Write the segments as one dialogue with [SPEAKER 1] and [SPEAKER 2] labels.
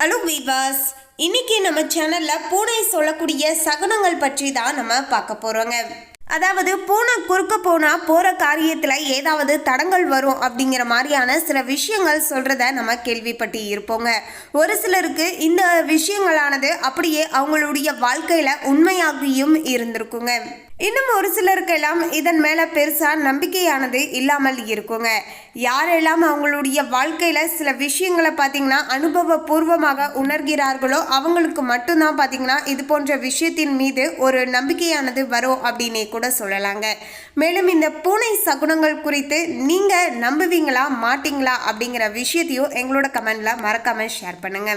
[SPEAKER 1] Hello viewers, இன்னைக்கு நம்ம சேனல்ல பூனை சொல்லக்கூடிய சகுனங்கள் பற்றி தான் நம்ம பார்க்க போறோங்க. அதாவது பூனை குறுக்க போனா போற காரியத்துல ஏதாவது தடங்கள் வரும் அப்படிங்கிற மாதிரியான சில விஷயங்கள் சொல்றத நம்ம கேள்விப்பட்டு இருப்போங்க. ஒரு சிலருக்கு இந்த விஷயங்களானது அப்படியே அவங்களுடைய வாழ்க்கையில உண்மையாகியும் இருந்திருக்குங்க. இன்னும் ஒரு சிலருக்கெல்லாம் இதன் மேல பெருசா நம்பிக்கையானது இல்லாமல் இருக்குங்க. யாரெல்லாம் அவங்களுடைய வாழ்க்கையில சில விஷயங்களை பார்த்தீங்கன்னா அனுபவபூர்வமாக உணர்கிறார்களோ அவங்களுக்கு மட்டும்தான் பார்த்தீங்கன்னா இது போன்ற விஷயத்தின் மீது ஒரு நம்பிக்கையானது வரும் அப்படின்னே கூட சொல்லலாங்க. மேலும் இந்த பூனை சகுனங்கள் குறித்து நீங்க நம்புவீங்களா மாட்டீங்களா அப்படிங்கிற விஷயத்தையும் எங்களோட கமெண்ட்ல மறக்காம ஷேர் பண்ணுங்க.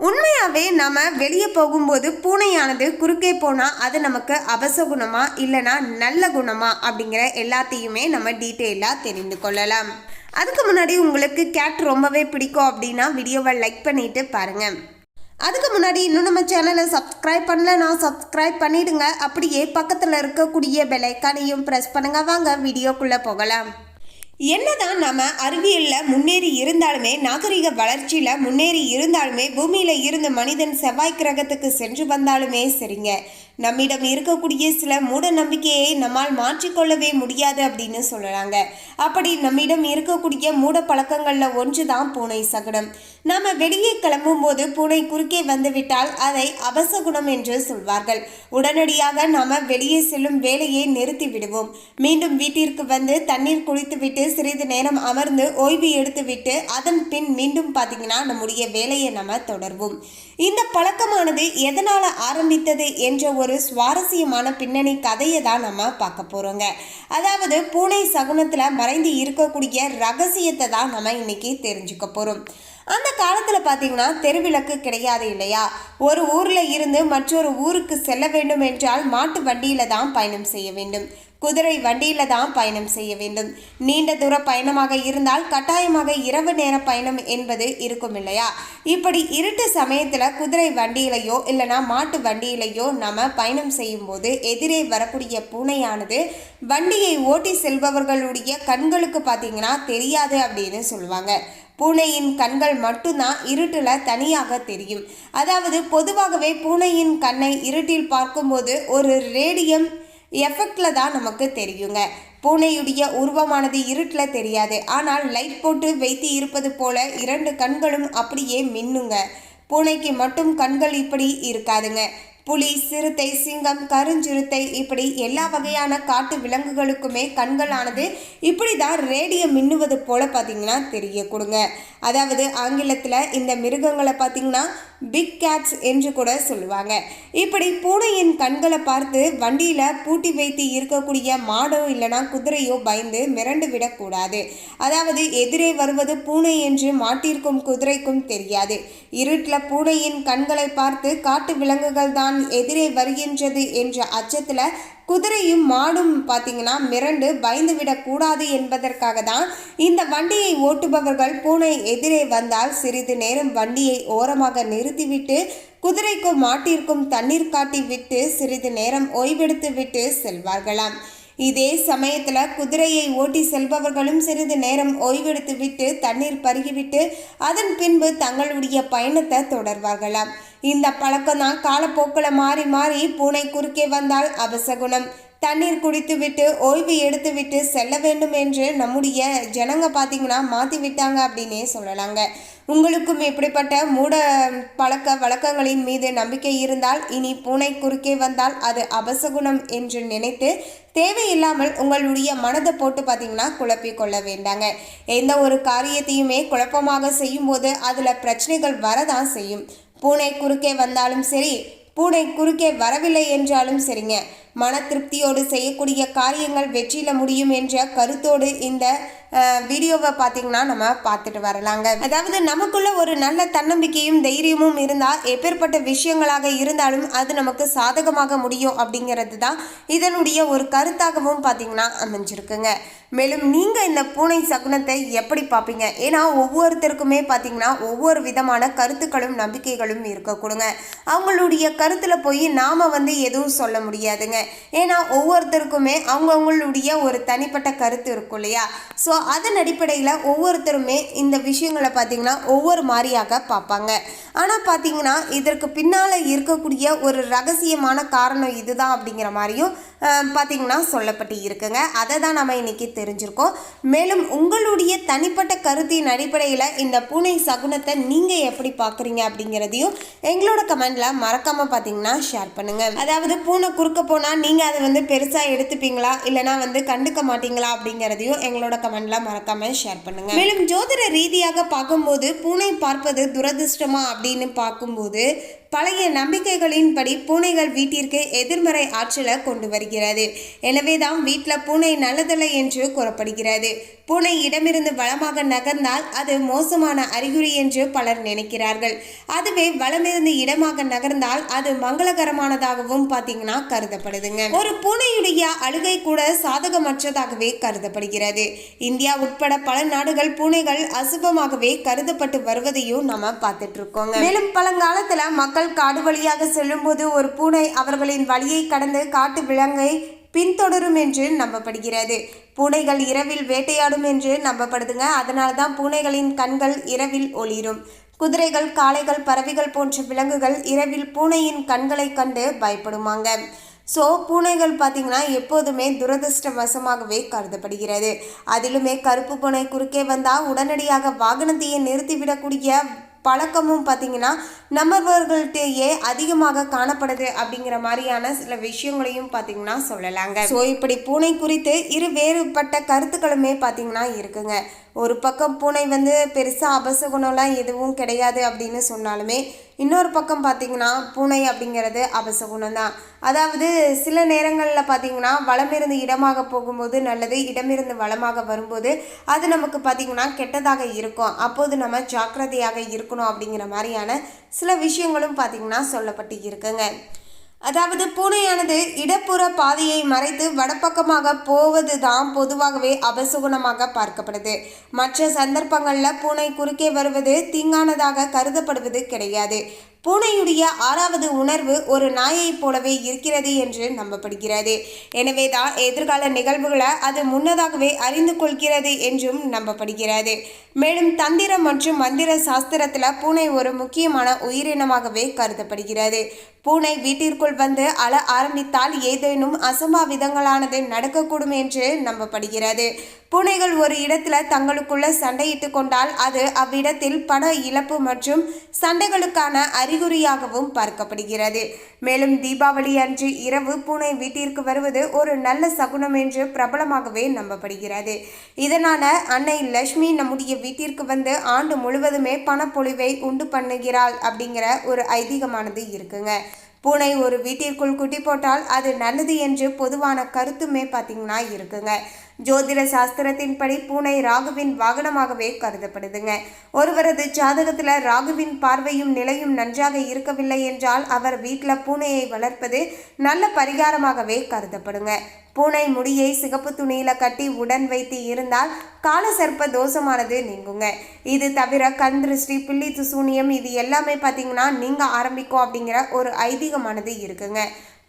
[SPEAKER 1] உண்மையாகவே நம்ம வெளியே போகும்போது பூனையானது குறுக்கே போனால் அது நமக்கு அபசகுணமா இல்லைனா நல்ல குணமா அப்படிங்கிற எல்லாத்தையுமே நம்ம டீட்டெயிலாக தெரிந்து கொள்ளலாம். அதுக்கு முன்னாடி உங்களுக்கு கேட் ரொம்பவே பிடிக்கும் அப்படின்னா வீடியோவை லைக் பண்ணிட்டு பாருங்கள். அதுக்கு முன்னாடி இன்னும் நம்ம சேனலை சப்ஸ்கிரைப் பண்ணலன்னா சப்ஸ்கிரைப் பண்ணிடுங்க. அப்படியே பக்கத்தில் இருக்கக்கூடிய பெல் ஐக்கானையும் ப்ரெஸ் பண்ணுங்க. வாங்க வீடியோக்குள்ளே போகலாம். என்னதான் நம்ம அறிவியலில் முன்னேறி இருந்தாலுமே நாகரிக வளர்ச்சியில் முன்னேறி இருந்தாலுமே பூமியில் இருந்து மனிதன் செவ்வாய் கிரகத்துக்கு சென்று வந்தாலுமே சரிங்க, நம்மிடம் இருக்கக்கூடிய சில மூட நம்பிக்கையை நம்மால் மாற்றிக்கொள்ளவே முடியாது அப்படின்னு சொல்லலாங்க. அப்படி நம்மிடம் இருக்கக்கூடிய மூட பழக்கங்களில் ஒன்று தான் பூனை சகுனம். நாம் வெளியே கிளம்பும் போது பூனை குறுக்கே வந்துவிட்டால் அதை அபசகுணம் என்று சொல்வார்கள். உடனடியாக நாம் வெளியே செல்லும் வேலையை நிறுத்தி விடுவோம். மீண்டும் வீட்டிற்கு வந்து தண்ணீர் குடித்துவிட்டு சிறிது நேரம் அமர்ந்து ஓய்வு எடுத்துவிட்டு அதன் பின் மீண்டும் பார்த்தீங்கன்னா நம்முடைய வேலையை நம்ம தொடர்வோம். இந்த பழக்கமானது எதனால ஆரம்பித்தது என்ற ஒரு சுவாரஸ்யமான பின்னணி கதையை தான் நம்ம பார்க்க போறோங்க. அதாவது பூனை சகுனத்துல மறைந்து இருக்கக்கூடிய ரகசியத்தை தான் நம்ம இன்னைக்கு தெரிஞ்சுக்க போறோம். அந்த காலத்தில் பார்த்தீங்கன்னா தெருவிளக்கு கிடையாது இல்லையா. ஒரு ஊரில் இருந்து மற்றொரு ஊருக்கு செல்ல வேண்டும் என்றால் மாட்டு வண்டியில் தான் பயணம் செய்ய வேண்டும், குதிரை வண்டியில தான் பயணம் செய்ய வேண்டும். நீண்ட தூர பயணமாக இருந்தால் கட்டாயமாக இரவு நேர பயணம் என்பது இருக்கும் இல்லையா. இப்படி இருட்டு சமயத்தில் குதிரை வண்டியிலையோ இல்லைனா மாட்டு வண்டியிலையோ நம்ம பயணம் செய்யும் போது எதிரே வரக்கூடிய பூனையானது வண்டியை ஓட்டி செல்பவர்களுடைய கண்களுக்கு பார்த்தீங்கன்னா தெரியாது அப்படின்னு சொல்லுவாங்க. பூனையின் கண்கள் மட்டும்தான் இருட்டில் தனியாக தெரியும். அதாவது பொதுவாகவே பூனையின் கண்ணை இருட்டில் பார்க்கும்போது ஒரு ரேடியம் எஃபெக்டில் தான் நமக்கு தெரியுங்க. பூனையுடைய உருவமானது இருட்டில் தெரியாது, ஆனால் லைட் போட்டு வைத்து இருப்பது போல இரண்டு கண்களும் அப்படியே மின்னுங்க. பூனைக்கு மட்டும் கண்கள் இப்படி இருக்காதுங்க. புலி, சிறுத்தை, சிங்கம், கருஞ்சிறுத்தை இப்படி எல்லா வகையான காட்டு விலங்குகளுக்குமே கண்களானது இப்படி தான் ரேடியம் மின்னுவது போல பார்த்தீங்கன்னா தெரிய கொடுங்க. அதாவது ஆங்கிலத்தில் இந்த மிருகங்களை பார்த்தீங்கன்னா பிக் கேட்ஸ் என்று கூட சொல்லுவாங்க. இப்படி பூனையின் கண்களை பார்த்து வண்டியில் பூட்டி வைத்து இருக்கக்கூடிய மாடோ இல்லைனா குதிரையோ பயந்து மிரண்டு விடக்கூடாது. அதாவது எதிரே வருவது பூனை என்று மாட்டிற்கும் குதிரைக்கும் தெரியாது. இருட்டில் பூனையின் கண்களை பார்த்து காட்டு விலங்குகள் தான் எதிரே வருகின்றது என்ற அச்சத்தில் குதிரையும் மாடும் பார்த்தீங்கன்னா மிரண்டு பயந்து விடக்கூடாது என்பதற்காக தான் இந்த வண்டியை ஓட்டுபவர்கள் பூனை எதிரே வந்தால் சிறிது நேரம் வண்டியை ஓரமாக நிறுத்திவிட்டு குதிரைக்கும் மாட்டிற்கும் தண்ணீர் காட்டி விட்டு சிறிது நேரம் ஓய்வெடுத்து விட்டு செல்வார்களாம். இதே சமயத்தில் குதிரையை ஓட்டி செல்பவர்களும் சிறிது நேரம் ஓய்வெடுத்து விட்டு தண்ணீர் பருகிவிட்டு அதன் பின்பு தங்களுடைய பயணத்தை தொடர்வார்களாம். இந்த பழக்கம் தான் காலப்போக்கில் மாறி மாறி பூனை குறுக்கே வந்தால் அபசகுணம், தண்ணீர் குடித்து விட்டு ஓய்வு எடுத்து விட்டு செல்ல வேண்டும் என்று நம்முடைய ஜனங்க பார்த்தீங்கன்னா மாற்றி விட்டாங்க அப்படின்னே சொல்லலாங்க. உங்களுக்கும் இப்படிப்பட்ட மூட பழக்க வழக்கங்களின் மீது நம்பிக்கை இருந்தால் இனி பூனை குறுக்கே வந்தால் அது அபசகுணம் என்று நினைத்து தேவையில்லாமல் உங்களுடைய மனதை போட்டு பார்த்தீங்கன்னா குழப்பிக் கொள்ள வேண்டாங்க. எந்த ஒரு காரியத்தையுமே குழப்பமாக செய்யும் போது அதில் பிரச்சனைகள் வரதான் செய்யும். பூனை குறுக்கே வந்தாலும் சரி, பூனை குறுக்கே வரவில்லை என்றாலும் சரிங்க, மன திருப்தியோடு செய்யக்கூடிய காரியங்கள் வெற்றியில் முடியும் என்ற கருத்தோடு இந்த வீடியோவை பார்த்தீங்கன்னா நம்ம பார்த்துட்டு வரலாங்க. அதாவது நமக்குள்ள ஒரு நல்ல தன்னம்பிக்கையும் தைரியமும் இருந்தால் எப்பேற்பட்ட விஷயங்களாக இருந்தாலும் அது நமக்கு சாதகமாக முடியும் அப்படிங்கிறது தான் இதனுடைய ஒரு கருத்தாகவும் பார்த்தீங்கன்னா அமைஞ்சிருக்குங்க. மேலும் நீங்கள் இந்த பூனை சகுனத்தை எப்படி பார்ப்பீங்க? ஏன்னா ஒவ்வொருத்தருக்குமே பார்த்தீங்கன்னா ஒவ்வொரு விதமான கருத்துக்களும் நம்பிக்கைகளும் இருக்கக்கூடுங்க. அவங்களுடைய கருத்தில் போய் நாம் எதுவும் சொல்ல முடியாதுங்க. ஏன்னா ஒவ்வொருத்தருக்குமே அவங்கவுங்களுடைய ஒரு தனிப்பட்ட கருத்து இருக்கும் இல்லையா. ஸோ அதன் அடிப்படையில் ஒவ்வொருத்தருமே இந்த விஷயங்களை பார்த்திங்கன்னா ஒவ்வொரு மாதிரியாக பார்ப்பாங்க. ஆனால் பார்த்திங்கன்னா இதற்கு பின்னால் இருக்கக்கூடிய ஒரு ரகசியமான காரணம் இதுதான் அப்படிங்கிற மாதிரியும் பார்த்திங்கன்னா சொல்லப்பட்டு இருக்குங்க. அதை தான் நம்ம இன்றைக்கி தெரிஞ்சிருக்கோம். மேலும் உங்களுடைய தனிப்பட்ட கருத்தின் அடிப்படையில் இந்த பூனை சகுனத்தை நீங்கள் எப்படி பார்க்குறீங்க அப்படிங்கிறதையும் எங்களோட கமெண்டில் மறக்காமல் பார்த்திங்கன்னா ஷேர் பண்ணுங்கள். அதாவது பூனை குறுக்க போனால் நீங்கள் அதை பெருசாக எடுத்துப்பீங்களா இல்லைனா கண்டுக்க மாட்டீங்களா அப்படிங்கிறதையும் எங்களோட கமெண்டில் மறக்காமல் ஷேர் பண்ணுங்கள். மேலும் ஜோதிட ரீதியாக பார்க்கும்போது பூனை பார்ப்பது துரதிர்ஷ்டமா அப்படின்னு பார்க்கும்போது பழைய நம்பிக்கைகளின்படி பூனைகள் வீட்டிற்கு எதிர்மறை ஆற்றலை கொண்டு வருகிறது. எனவே தான் வீட்டில் பூனை நல்லதில்லை என்று கூறப்படுகிறது. பூனை இடமிருந்து வளமாக நகர்ந்தால் அது மோசமான அறிகுறி என்று பலர் நினைக்கிறார்கள். அதுவே வளமிருந்து இடமாக நகர்ந்தால் அது மங்களகரமானதாகவும் பார்த்தீங்கன்னா கருதப்படுதுங்க. ஒரு பூனையுடைய அழுகை கூட சாதகமற்றதாகவே கருதப்படுகிறது. இந்தியா உட்பட பல நாடுகள் பூனைகள் அசுபமாகவே கருதப்பட்டு வருவதையும் நம்ம பார்த்துட்டு இருக்கோங்க. மேலும் பழங்காலத்துல மக்கள் காடு வழியாக செல்லும் போது ஒரு பூனை அவர்களின் வழியை கடந்து காட்டு விலங்கை பின்தொடரும் என்று நம்பப்படுகிறது. பூனைகள் இரவில் வேட்டையாடும் என்று நம்பப்படுதுங்க. அதனால தான் பூனைகளின் கண்கள் இரவில் ஒளிரும். குதிரைகள், காளைகள், பறவைகள் போன்ற விலங்குகள் இரவில் பூனையின் கண்களை கண்டு பயப்படுமாங்க. ஸோ பூனைகள் பார்த்திங்கன்னா எப்போதுமே துரதிருஷ்டவசமாகவே கருதப்படுகிறது. அதிலுமே கருப்பு பூனை குறுக்கே வந்தால் உடனடியாக வாகனத்தையே நிறுத்திவிடக்கூடிய பழக்கமும் பார்த்திங்கன்னா நம்மவர்கள்ட்டேயே அதிகமாக காணப்படுது அப்படிங்கிற மாதிரியான சில விஷயங்களையும் பார்த்திங்கன்னா சொல்லலாங்க. ஸோ இப்படி பூனை குறித்து இரு வேறுபட்ட கருத்துக்களுமே பார்த்திங்கன்னா இருக்குங்க. ஒரு பக்கம் பூனை பெருசாக அபசகுணம்லாம் எதுவும் கிடையாது அப்படின்னு சொன்னாலுமே இன்னொரு பக்கம் பார்த்திங்கன்னா பூனை அப்படிங்கிறது அபசகுணம் தான். அதாவது சில நேரங்களில் பார்த்திங்கன்னா வளமிருந்து இடமாக போகும்போது நல்லது, இடமிருந்து வளமாக வரும்போது அது நமக்கு பார்த்திங்கன்னா கெட்டதாக இருக்கும். அப்போது நம்ம ஜாக்கிரதையாக இருக்கணும் அப்படிங்கிற மாதிரியான சில விஷயங்களும் பார்த்திங்கன்னா சொல்லப்பட்டு இருக்குங்க. அதாவது பூனையானது இடப்புற பாதையை மறைத்து வடப்பக்கமாக போவது தான் பொதுவாகவே அபசகுணமாக பார்க்கப்படுது. மற்ற சந்தர்ப்பங்களில் பூனை குறுக்கே வருவது தீங்கானதாக கருதப்படுவது கிடையாது. பூனையுடைய 6வது உணர்வு ஒரு நாயைப் போலவே இருக்கிறது என்று நம்பப்படுகிறது. எனவே தான் எதிர்கால நிகழ்வுகளை அது முன்னதாகவே அறிந்து கொள்கிறது என்றும் நம்பப்படுகிறது. மேலும் தந்திரம் மற்றும் மந்திர சாஸ்திரத்தில் பூனை ஒரு முக்கியமான உயிரினமாகவே கருதப்படுகிறது. பூனை வீட்டிற்குள் அழ ஆரம்பித்தால் ஏதேனும் அசம்பாவிதங்களானது நடக்கக்கூடும் என்று நம்பப்படுகிறது. பூனைகள் ஒரு இடத்துல தங்களுக்குள்ள சண்டையிட்டு கொண்டால் அது அவ்விடத்தில் பண இழப்பு மற்றும் சண்டைகளுக்கான அறிகுறியாகவும் பார்க்கப்படுகிறது. மேலும் தீபாவளி அன்று இரவு பூனை வீட்டிற்கு வருவது ஒரு நல்ல சகுனம் என்று பிரபலமாகவே நம்பப்படுகிறது. இதனால அன்னை லட்சுமி நம்முடைய வீட்டிற்கு ஆண்டு முழுவதுமே பணப்பொழிவை உண்டு பண்ணுகிறாள் அப்படிங்கிற ஒரு ஐதீகமானது இருக்குங்க. பூனை ஒரு வீட்டிற்குள் குட்டி போட்டால் அது நல்லது என்று பொதுவான கருத்துமே பார்த்திங்கன்னா இருக்குங்க. ஜோதிட சாஸ்திரத்தின்படி பூனை ராகுவின் வாகனமாகவே கருதப்படுதுங்க. ஒருவரது ஜாதகத்தில் ராகுவின் பார்வையும் நிலையும் நன்றாக இருக்கவில்லை என்றால் அவர் வீட்டில் பூனையை வளர்ப்பது நல்ல பரிகாரமாகவே கருதப்படுங்க. பூனை முடியை சிகப்பு துணியில கட்டி உடன் வைத்து இருந்தால் காலசர்ப்ப தோஷமானது நீங்குங்க. இது தவிர கண் திருஷ்டி, பில்லி சூனியம் இது எல்லாமே பார்த்திங்கன்னா நீங்க ஆரம்பிக்கும் அப்படிங்கிற ஒரு ஐதீகமானது இருக்குங்க.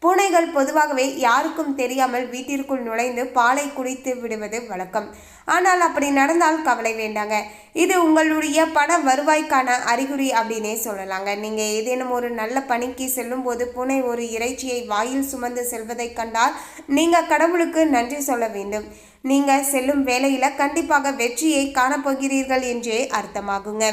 [SPEAKER 1] பூனைகள் பொதுவாகவே யாருக்கும் தெரியாமல் வீட்டிற்குள் நுழைந்து பாலை குடித்து விடுவது வழக்கம். ஆனால் அப்படி நடந்தால் கவலை வேண்டாங்க. இது உங்களுடைய பண வருவாய்க்கான அறிகுறி அப்படின்னே சொல்லலாங்க. நீங்கள் ஏதேனும் ஒரு நல்ல பணிக்கு செல்லும் போது பூனை ஒரு இறைச்சியை வாயில் சுமந்து செல்வதை கண்டால் நீங்கள் கடவுளுக்கு நன்றி சொல்ல வேண்டும். நீங்கள் செல்லும் வேலையில் கண்டிப்பாக வெற்றியை காணப்போகிறீர்கள் என்றே அர்த்தமாகுங்க.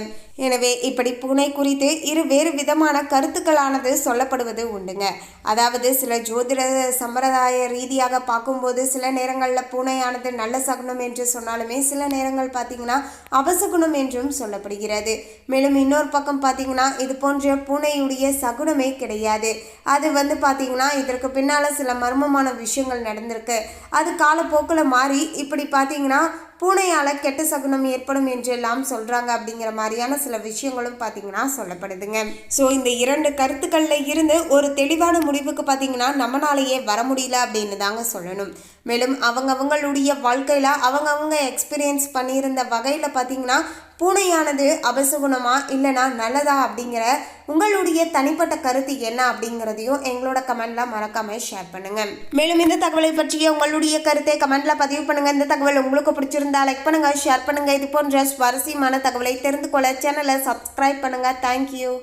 [SPEAKER 1] எனவே இப்படி பூனை குறித்து வேறு விதமான கருத்துக்களானது சொல்லப்படுவது உண்டுங்க. அதாவது சில ஜோதிட சம்பிரதாய ரீதியாக பார்க்கும்போது சில நேரங்களில் பூனையானது நல்ல சகுனம் என்று சொன்னாலுமே சில நேரங்கள் பார்த்திங்கன்னா அபசகுணம் என்றும் சொல்லப்படுகிறது. மேலும் இன்னொரு பக்கம் பார்த்திங்கன்னா இது போன்ற பூனையுடைய சகுனமே கிடையாது. அது பார்த்திங்கன்னா இதற்கு பின்னால் சில மர்மமான விஷயங்கள் நடந்திருக்கு. அது காலப்போக்கில் மாறி இப்படி பார்த்திங்கன்னா பூனையால் கெட்ட சகுனம் ஏற்படும் என்றெல்லாம் சொல்கிறாங்க அப்படிங்கிற மாதிரியான சில விஷயங்களும் பார்த்திங்கன்னா சொல்லப்படுதுங்க. ஸோ இந்த 2 கருத்துக்களில் இருந்து ஒரு தெளிவான முடிவுக்கு பார்த்திங்கன்னா நம்மளாலேயே வர முடியல அப்படின்னு தாங்க சொல்லணும். மேலும் அவங்களுடைய வாழ்க்கையில் அவங்க எக்ஸ்பீரியன்ஸ் பண்ணியிருந்த வகையில் பார்த்திங்கன்னா பூனையானது அபசகுணமா இல்லைனா நல்லதா அப்படிங்கிற உங்களுடைய தனிப்பட்ட கருத்து என்ன அப்படிங்கிறதையும் எங்களோட கமெண்ட்ல மறக்காம ஷேர் பண்ணுங்க. மேலும் இந்த தகவலை பற்றிய உங்களுடைய கருத்தை கமெண்ட்ல பதிவு பண்ணுங்க. இந்த தகவல் உங்களுக்கு பிடிச்சிருந்தா லைக் பண்ணுங்க, ஷேர் பண்ணுங்க. இது போன்ற சுவாரஸ்யமான தகவலை தெரிந்து கொள்ள சேனலை சப்ஸ்கிரைப் பண்ணுங்க. தேங்க்யூ.